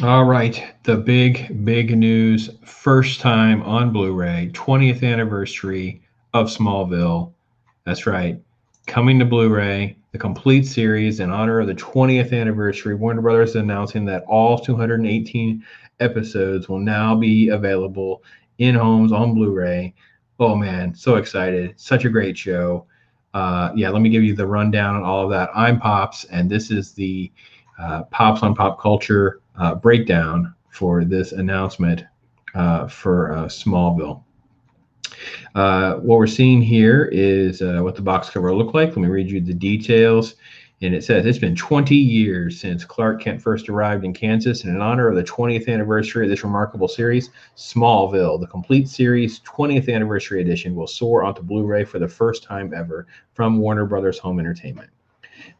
All right, the big news. First time on Blu-ray, 20th anniversary of Smallville. That's right. Coming to Blu-ray, the complete series in honor of the 20th anniversary. Warner Brothers is announcing that all 218 episodes will now be available in homes on Blu-ray. Oh man, so excited. Such a great show. Yeah, let me give you the rundown on all of that. I'm Pops, and this is the Pops on Pop Culture breakdown for this announcement for Smallville. What we're seeing here is what the box cover will look like. Let me read you the details. And it says it's been 20 years since Clark Kent first arrived in Kansas. And in honor of the 20th anniversary of this remarkable series, Smallville, the complete series 20th anniversary edition, will soar onto Blu ray for the first time ever from Warner Brothers Home Entertainment.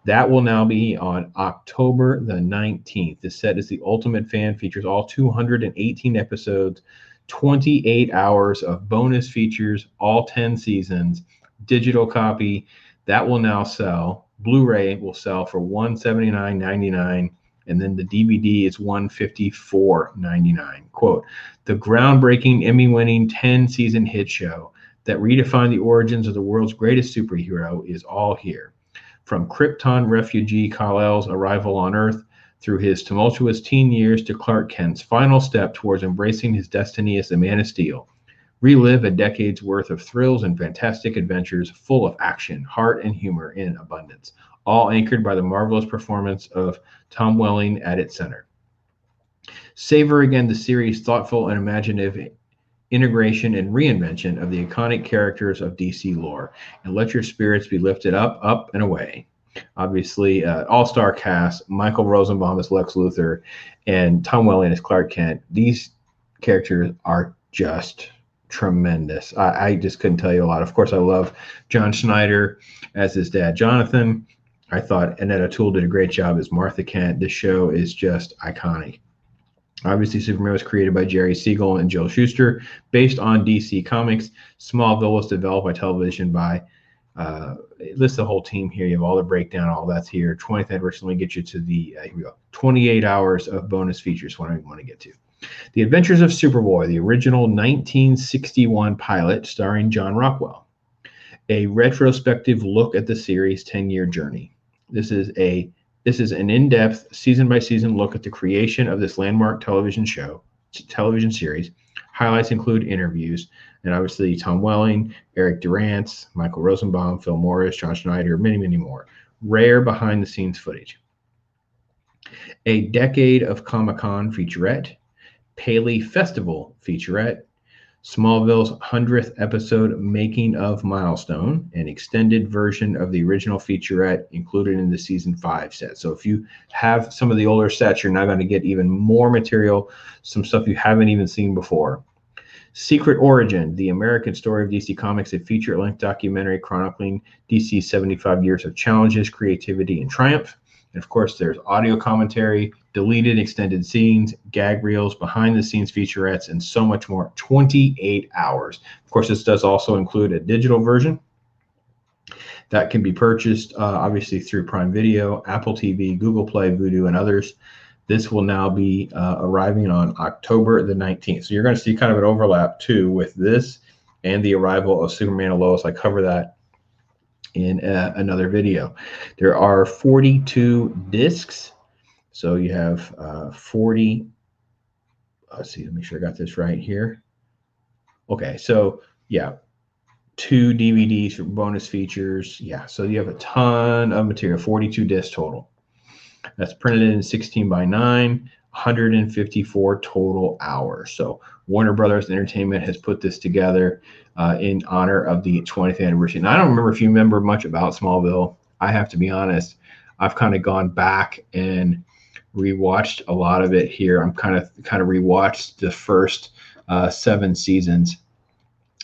That will now be on October the 19th. The set is the ultimate fan, features all 218 episodes, 28 hours of bonus features, all 10 seasons, digital copy. That will now sell. Blu-ray will sell for $179.99, and then the DVD is $154.99. Quote, the groundbreaking Emmy-winning 10-season hit show that redefined the origins of the world's greatest superhero is all here. From Krypton refugee Kal-El's arrival on Earth through his tumultuous teen years to Clark Kent's final step towards embracing his destiny as the Man of Steel, relive a decade's worth of thrills and fantastic adventures full of action, heart, and humor in abundance, all anchored by the marvelous performance of Tom Welling at its center. Savor again the series' thoughtful and imaginative integration and reinvention of the iconic characters of DC lore, and let your spirits be lifted up, up, and away. Obviously, all-star cast: Michael Rosenbaum as Lex Luthor, and Tom Welling as Clark Kent. These characters are just tremendous. I just couldn't tell you a lot. Of course, I love John Schneider as his dad, Jonathan. I thought Annette O'Toole did a great job as Martha Kent. This show is just iconic. Obviously, Superman was created by Jerry Siegel and Joe Shuster, based on DC Comics. Smallville was developed by television by, it lists the whole team here. You have all the breakdown, all that's here. 20th anniversary, let me get you to the, here we go, 28 hours of bonus features, what I want to get to. The Adventures of Superboy, the original 1961 pilot starring John Rockwell. A retrospective look at the series' 10-year journey. This is an in-depth, season-by-season look at the creation of this landmark television series. Highlights include interviews, and obviously Tom Welling, Eric Durance, Michael Rosenbaum, Phil Morris, John Schneider, many, many more. Rare behind-the-scenes footage. A Decade of Comic-Con featurette. Paley Festival featurette. Smallville's 100th episode, Making of Milestone, an extended version of the original featurette included in the season 5 set. So if you have some of the older sets, you're now going to get even more material, some stuff you haven't even seen before. Secret Origin, the American story of DC Comics, a feature-length documentary chronicling DC's 75 years of challenges, creativity, and triumph. And of course, there's audio commentary, deleted extended scenes, gag reels, behind the scenes featurettes, and so much more. 28 hours. Of course, this does also include a digital version that can be purchased obviously through Prime Video, Apple TV, Google Play, Vudu, and others. This will now be arriving on October the 19th. So you're going to see kind of an overlap too with this and the arrival of Superman and Lois. I cover that in another video. There are 42 discs. So you have 40, let's see, let me make sure I got this right here. Okay, so yeah, 2 DVDs for bonus features. Yeah, so you have a ton of material, 42 discs total. That's printed in 16:9, 154 total hours. So Warner Brothers Entertainment has put this together in honor of the 20th anniversary. And I don't remember if you remember much about Smallville. I have to be honest. I've kind of gone back and rewatched a lot of it here. I'm kind of rewatched the first 7 seasons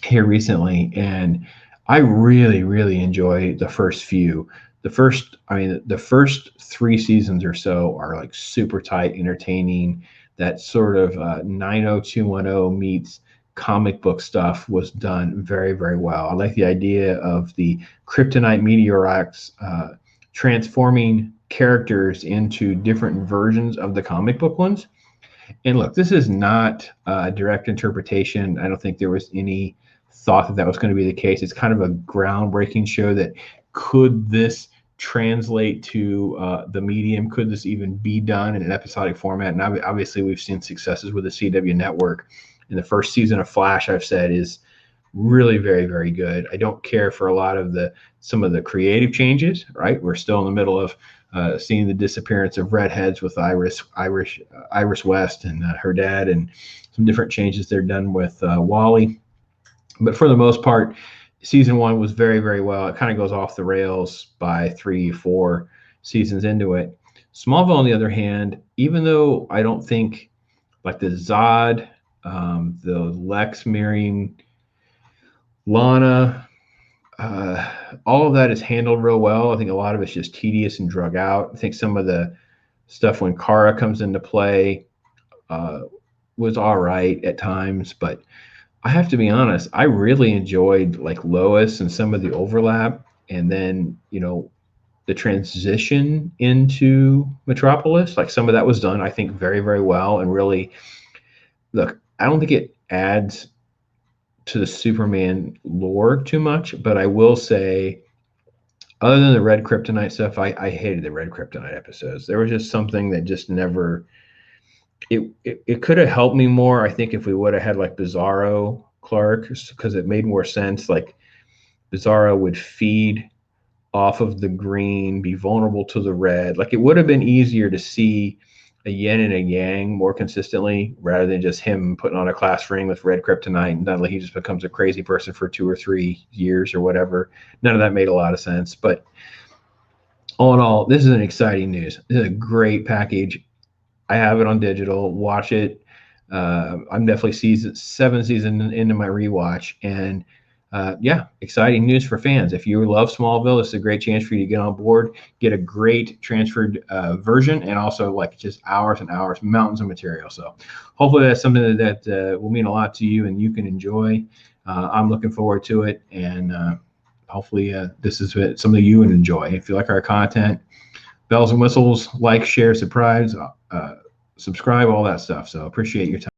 here recently, and I really enjoy the first few. The first 3 seasons or so are like super tight, entertaining. That sort of 90210 meets comic book stuff was done very well. I like the idea of the kryptonite meteorites transforming characters into different versions of the comic book ones. And look, this is not a direct interpretation. I don't think there was any thought that that was going to be the case. It's kind of a groundbreaking show that could this translate to the medium? Could this even be done in an episodic format? And obviously, we've seen successes with the CW network. In the first season of Flash, I've said is really very, very good. I don't care for a lot of some of the creative changes, right? We're still in the middle of seeing the disappearance of redheads with Iris West and her dad, and some different changes they're done with Wally. But for the most part, season one was very, very well. It kind of goes off the rails by 3-4 seasons into it. Smallville, on the other hand, even though I don't think like the Zod, the Lex marrying Lana, all of that is handled real well. I think a lot of it's just tedious and drug out. I think some of the stuff when Kara comes into play was all right at times, but I have to be honest, I really enjoyed like Lois and some of the overlap, and then the transition into Metropolis. Like some of that was done, I think, very, very well, and really, look, I don't think it adds to the Superman lore too much, but I will say, other than the Red Kryptonite stuff, I hated the Red Kryptonite episodes. There was just something that just never. It could have helped me more, I think, if we would have had like Bizarro Clark, because it made more sense. Like Bizarro would feed off of the green, be vulnerable to the red. Like it would have been easier to see a yin and a yang more consistently, rather than just him putting on a class ring with red kryptonite and suddenly he just becomes a crazy person for 2 or 3 years or whatever. None of that made a lot of sense. But all in all, this is an exciting news. This is a great package. I have it on digital. Watch it. I'm definitely 7 seasons into my rewatch, and yeah, exciting news for fans. If you love Smallville, this is a great chance for you to get on board, get a great transferred version, and also like just hours and hours, mountains of material. So hopefully that's something that will mean a lot to you and you can enjoy. I'm looking forward to it, and hopefully this is something you would enjoy. If you like our content, bells and whistles, like, share, subscribe, all that stuff. So appreciate your time.